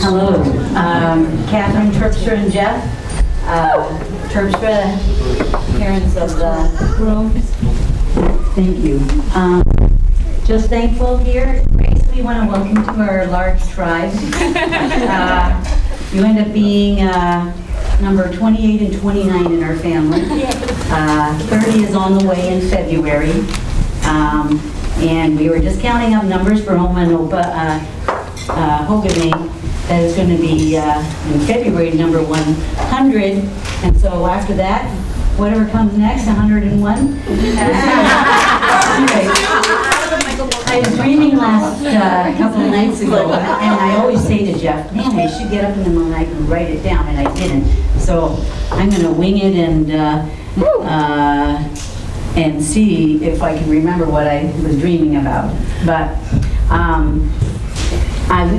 Hello, Catherine Terpstra and Jeff. Terpstra, parents of the room. Thank you. Just thankful here. Grace, we want to welcome to our large tribe. You end up being number 28 and 29 in our family. 30 is on the way in February. And we were just counting up numbers for Hogany. That is going to be in February number 100. And so after that, whatever comes next, 101. I was dreaming last couple of nights ago, and I always say to Jeff, man, I should get up in the night and write it down, and I didn't. So I'm going to wing it and see if I can remember what I was dreaming about. But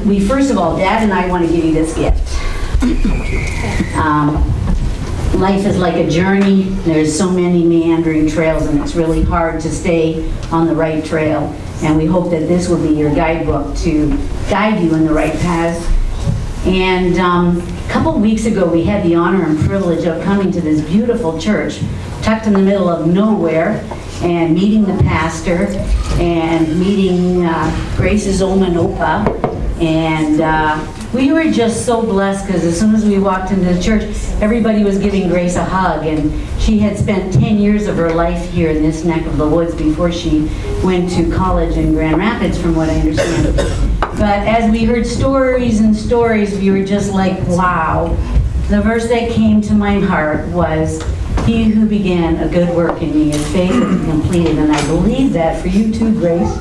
we first of all, Dad and I want to give you this gift. Life is like a journey. There's so many meandering trails, and it's really hard to stay on the right trail. And we hope that this will be your guidebook to guide you in the right path. And a couple of weeks ago, we had the honor and privilege of coming to this beautiful church, tucked in the middle of nowhere, and meeting the pastor, and meeting Grace's Oma and Opa. And we were just so blessed because as soon as we walked into the church, everybody was giving Grace a hug. And she had spent 10 years of her life here in this neck of the woods before she went to college in Grand Rapids, from what I understand. But as we heard stories and stories, we were just like, wow. The verse that came to my heart was, he who began a good work in me is faithful to complete it. And I believe that for you too, Grace.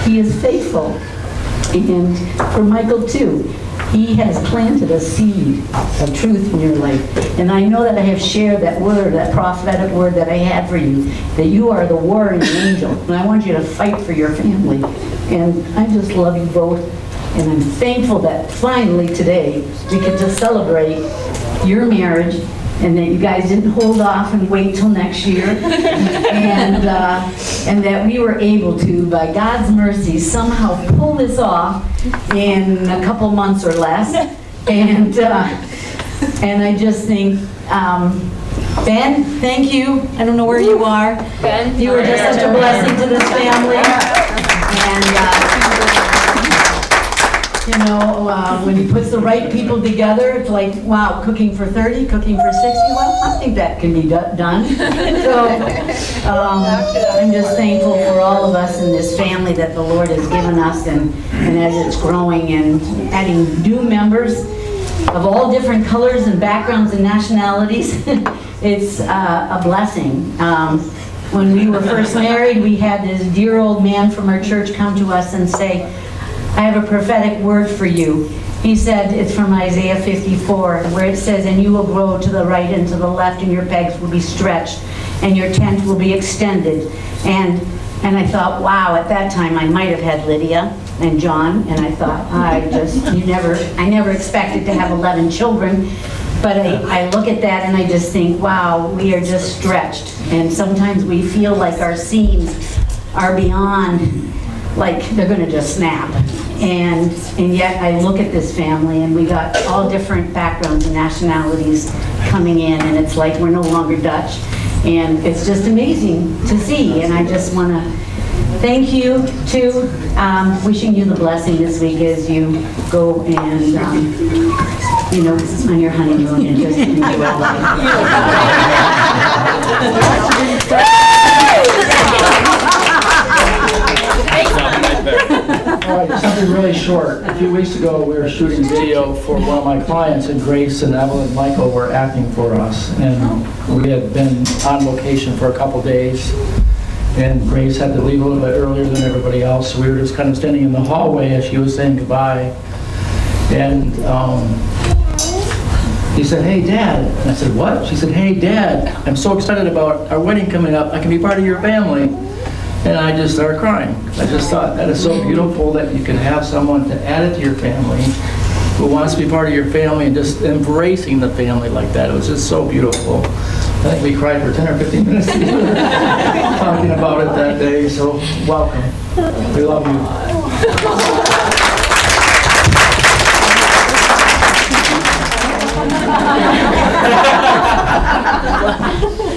He is faithful. And for Michael too. He has planted a seed of truth in your life. And I know that I have shared that word, that prophetic word that I had for you, that you are the warring angel. And I want you to fight for your family. And I just love you both. And I'm thankful that finally today we could just celebrate your marriage, and that you guys didn't hold off and wait till next year, and that we were able to, by God's mercy, somehow pull this off in a couple months or less. And I just think, Ben, thank you. I don't know where you are. Ben, you were just such a blessing to this family. And you know, when he puts the right people together, it's like, wow, cooking for 30, cooking for 60, well, I think that can be done. So I'm just thankful for all of us in this family that the Lord has given us, and as it's growing and adding new members of all different colors and backgrounds and nationalities, it's a blessing. When we were first married, we had this dear old man from our church come to us and say, I have a prophetic word for you. He said, it's from Isaiah 54, where it says, and you will grow to the right and to the left, and your pegs will be stretched, and your tent will be extended. And I thought, wow, at that time I might have had Lydia and John, and I thought, I never expected to have 11 children. But I look at that and I just think, wow, we are just stretched. And sometimes we feel like our seams are beyond, like they're going to just snap. And yet I look at this family, and we got all different backgrounds and nationalities coming in, and it's like we're no longer Dutch. And it's just amazing to see. And I just want to thank you too, wishing you the blessing this week as you go and, you know, on your honeymoon and just enjoy life. All right, something really short. A few weeks ago, we were shooting video for one of my clients, and Grace and Evelyn and Michael were acting for us. And we had been on location for a couple days, and Grace had to leave a little bit earlier than everybody else. So we were just kind of standing in the hallway as she was saying goodbye. And he said, hey, Dad. And I said, what? She said, hey, Dad, I'm so excited about our wedding coming up. I can be part of your family. And I just started crying. I just thought that is so beautiful that you can have someone to add it to your family who wants to be part of your family, and just embracing the family like that. It was just so beautiful. I think we cried for 10 or 15 minutes talking about it that day, so welcome. We love you.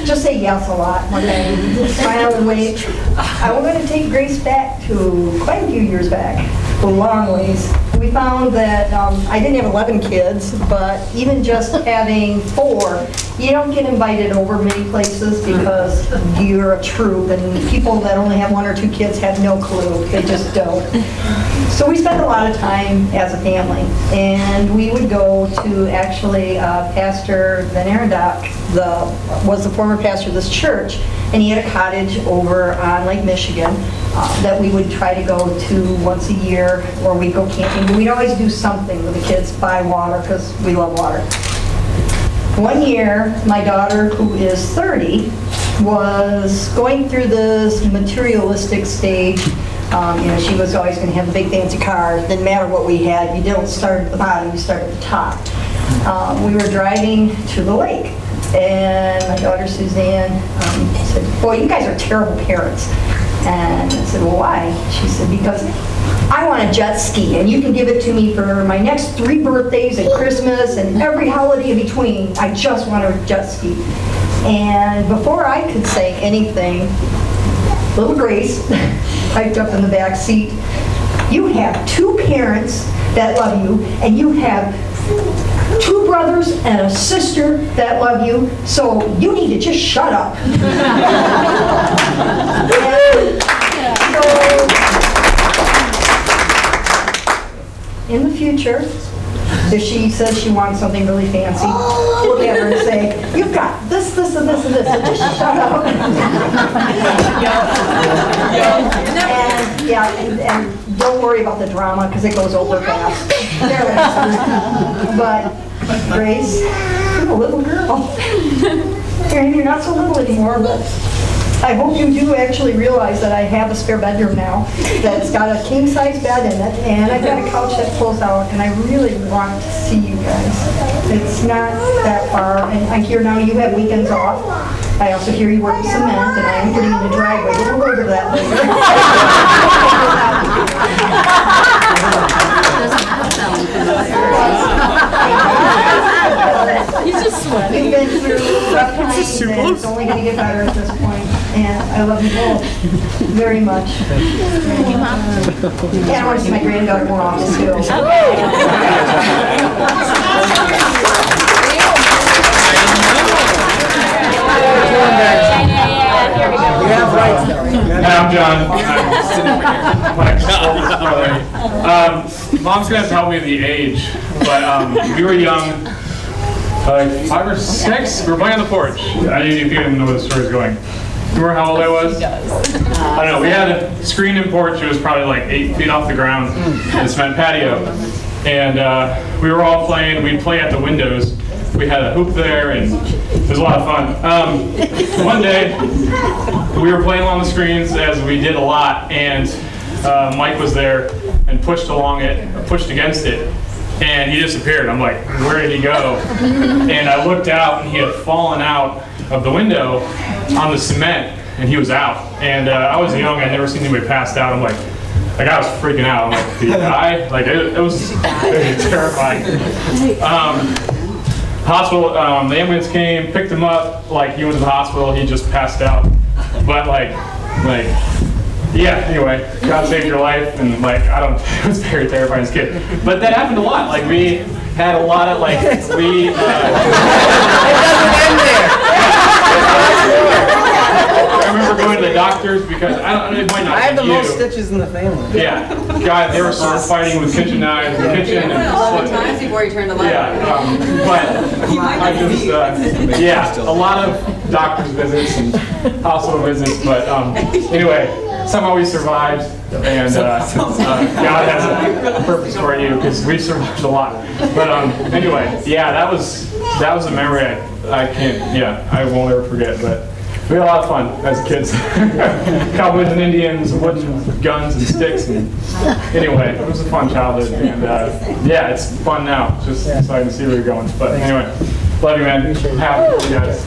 Just say yes a lot, okay? Smile and wave. I'm going to take Grace back to quite a few years back, a long ways. We found that I didn't have 11 kids, but even just having 4, you don't get invited over many places because you're a troop, and people that only have 1 or 2 kids have no clue. They just don't. So we spent a lot of time as a family, and we would go to actually Pastor Van Arendock, was the former pastor of this church, and he had a cottage over on Lake Michigan that we would try to go to once a year, or we'd go camping. But we'd always do something with the kids by water because we love water. One year, my daughter, who is 30, was going through this materialistic stage. She was always going to have a big fancy car. It didn't matter what we had. You don't start at the bottom, you start at the top. We were driving to the lake, and my daughter Suzanne said, "Boy, you guys are terrible parents." And I said, "Well, why?" She said, "Because I want a jet ski, and you can give it to me for my next 3 birthdays and Christmas and every holiday in between. I just want a jet ski." And before I could say anything, little Grace piped up in the back seat, "You have 2 parents that love you, and you have 2 brothers and a sister that love you, so you need to just shut up." And so, in the future, if she says she wants something really fancy, look at her and say, "You've got this, this, and this, and this, so just shut up." And don't worry about the drama, because it goes over fast. But Grace, you're a little girl. And you're not so little anymore, but I hope you do actually realize that I have a spare bedroom now that's got a king-size bed in it, and I've got a couch that pulls out, and I really want to see you guys. It's not that far, and I hear now you have weekends off. I also hear you work cement, and I am putting in the driveway. We'll go over that later. He's just sweating. We've been through rough times, and it's only going to get better at this point. And I love you both very much. And I want to see my granddaughter more often, too. I'm John. Mom's gonna have to help me with the age, but we were young, like 5 or 6. We were playing on the porch. I didn't even know where the story's going. Remember how old I was? I don't know. We had a screened-in porch. It was probably like 8 feet off the ground in the cement patio, and we were all playing. We'd play at the windows. We had a hoop there, and it was a lot of fun. One day, we were playing along the screens, as we did a lot, and Mike was there and pushed against it, and he disappeared. I'm like, where did he go? And I looked out, and he had fallen out of the window on the cement, and he was out. And I was young. I'd never seen anybody passed out. I'm like, I was freaking out. I'm like, did he die? Like, it was terrifying. Hospital, the ambulance came, picked him up. Like, he went to the hospital. He just passed out. But yeah, anyway, God saved your life, and it was very terrifying as a kid. But that happened a lot. Like, we had a lot of, it doesn't end there. I remember going to the doctors because, it might not I have be the you. most stitches in the family. Yeah, God, they were sort of fighting with kitchen knives in the kitchen. And 11 times before you turned the light yeah, but I just, a lot of doctor's visits and hospital visits, but anyway, somehow we survived, and God has a purpose for you, because we survived a lot. But anyway, that was a memory I won't ever forget, but we had a lot of fun as kids. Cowboys and Indians, wood guns and sticks, and anyway, it was a fun childhood, and it's fun now. It's just exciting to see where you're going. But anyway, love you, man. Happy for you guys.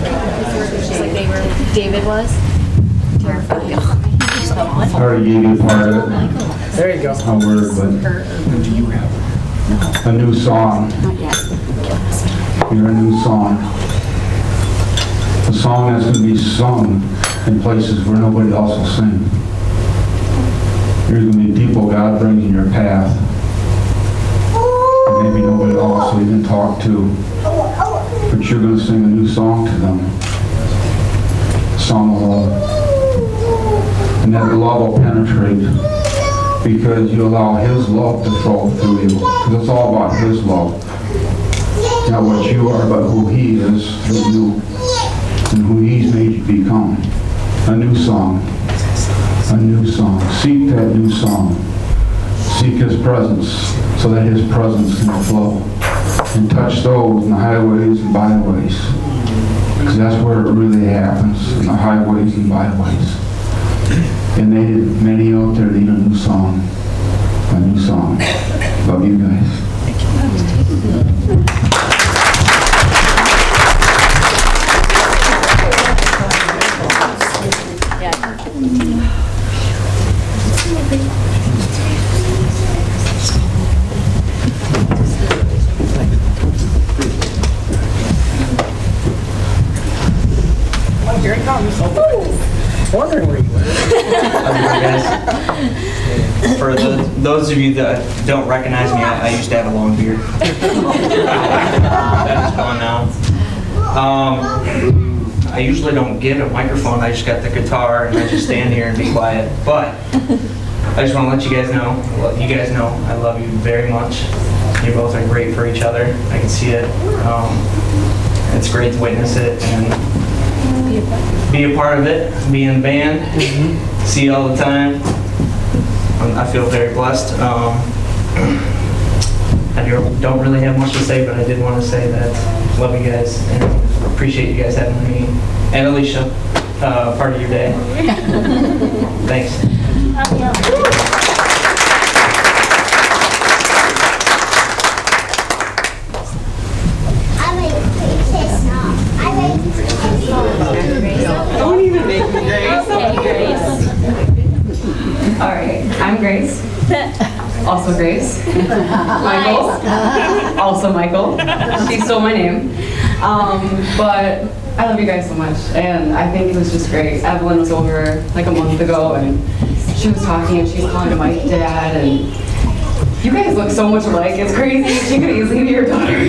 Just like they were, David was. Terrified. I already gave you part of it, There you go. a word, but a new song. You're a new song. A song that's going to be sung in places where nobody else will sing. There's going to be people God brings in your path. And maybe nobody else will even talk to. But you're going to sing a new song to them. A song of love. And that love will penetrate because you allow His love to flow through you. Because it's all about His love. Not what you are, but who He is through you. And who He's made you become. A new song. A new song. Seek that new song. Seek His presence so that His presence can flow. And touch those in the highways and byways. Because that's where it really happens. In the highways and byways. And many out there need a new song. A new song. Love you guys. Here it comes. Wondering where you went. For those of you that don't recognize me, I used to have a long beard. That is gone now. I usually don't get a microphone. I just got the guitar and I just stand here and be quiet. But I just want to let you guys know, I love you very much. You both are great for each other. I can see it. It's great to witness it and be a part of it, be in the band, see you all the time. I feel very blessed. I don't really have much to say, but I did want to say that I love you guys and appreciate you guys having me. And Alicia, part of your day. Thanks. Don't even make me Grace. Hey, Grace. All right, I'm Grace. Also Grace. Michael. Also Michael. She stole my name. But I love you guys so much, and I think it was just great. Evelyn was over like a month ago, and she was talking, and she's calling to my dad, and you guys look so much alike. It's crazy. She could easily be your daughter.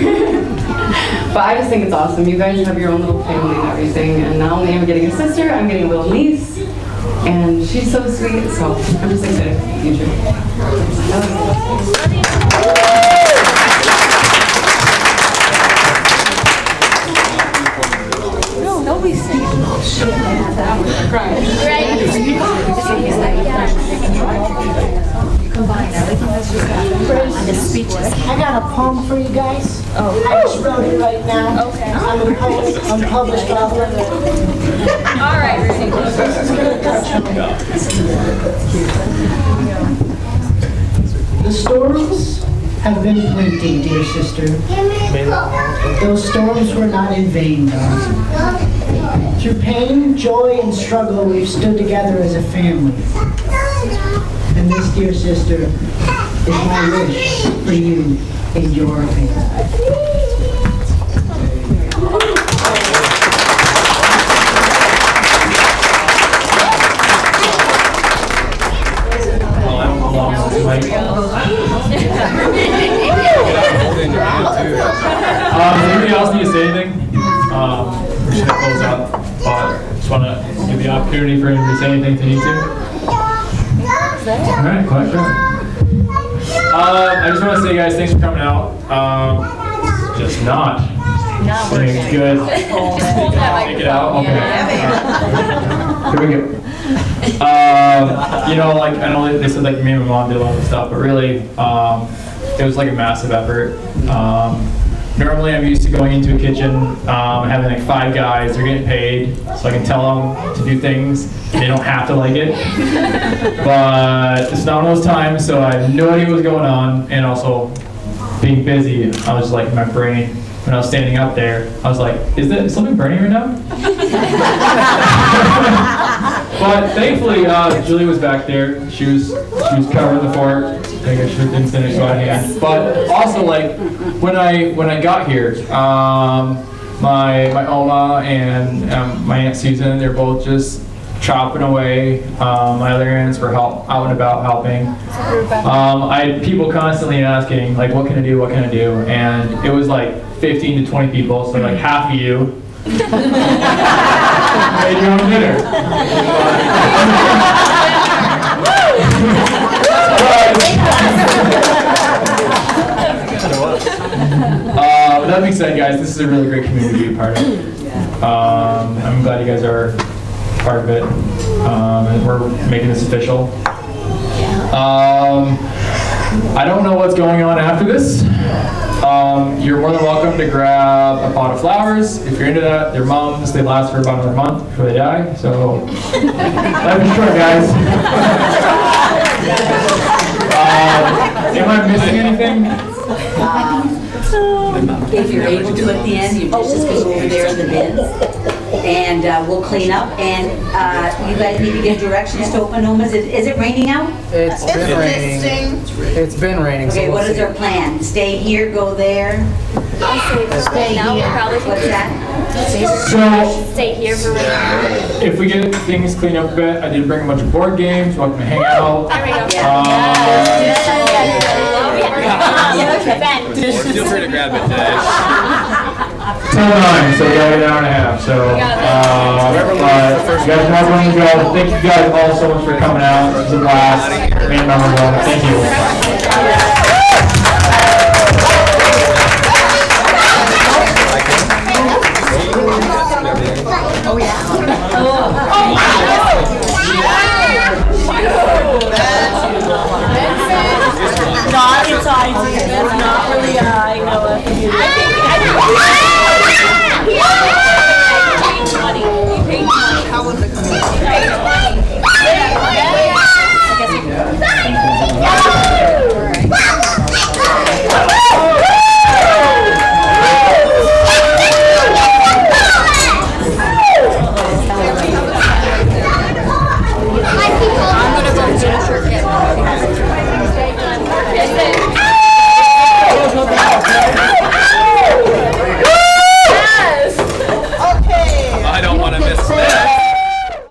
But I just think it's awesome. You guys have your own little family and everything, and not only am I getting a sister, I'm getting a little niece, and she's so sweet, so I'm just excited for the future. No, nobody's saying. Oh, shit. I'm crying. I got a poem for you guys. Oh. I just wrote it right now. Okay. I'm a poet, I'm published author. All right, Rudy. The storms have been plenty, dear sister. Those storms were not in vain, darling. Through pain, joy, and struggle, we've stood together as a family. And this, dear sister, is my wish for you in your family. Anybody else need to say anything? We're just gonna close out, but just want to give the opportunity for anybody to say anything if they need to. All right, quiet crowd. I just want to say, guys, thanks for coming out. Just not. It's good. Take it out. Okay. Here we go. You know, like I know they said like me and my mom did a lot of stuff, but really, it was like a massive effort. Normally, I'm used to going into a kitchen and having like 5 guys. They're getting paid, so I can tell them to do things. They don't have to like it. But it's not one of those times, so I have no idea what's going on. And also, being busy, I was like, my brain when I was standing up there, I was like, is there something burning right now? But thankfully, Julie was back there. She was covering the fort. I guess she didn't finish on hand. But also, like, when I got here, my Oma and my Aunt Susan, they're both just chopping away. My other aunts were out and about helping. I had people constantly asking, like, what can I do, what can I do? And it was like 15 to 20 people, so like half of you made your own dinner. With that being said, guys, this is a really great community to be a part of. I'm glad you guys are part of it, and we're making this official. I don't know what's going on after this. You're more than welcome to grab a pot of flowers. If you're into that, they're mums. They last for about another month before they die. So, life is short, guys. Am I missing anything? If you're able to at the end, you just go over there in the bins, and we'll clean up. And you guys need to give directions to Oklahoma. Is it raining out? It's been raining. It's been raining. Okay, what is our plan? Stay here, go there? Stay here. Probably. What's that? So, Stay here for right now. if we get things cleaned up a bit, I did bring a bunch of board games. Welcome to hang out. There we go. Feel free to grab it today. Till 9, so we got an hour and a half. So, you guys have one to go. Thank you guys all so much for coming out. It was a blast. Made memorable. Thank you. Oh, yeah. Not inside, it's not really I know what to do. He paid money. He paid money.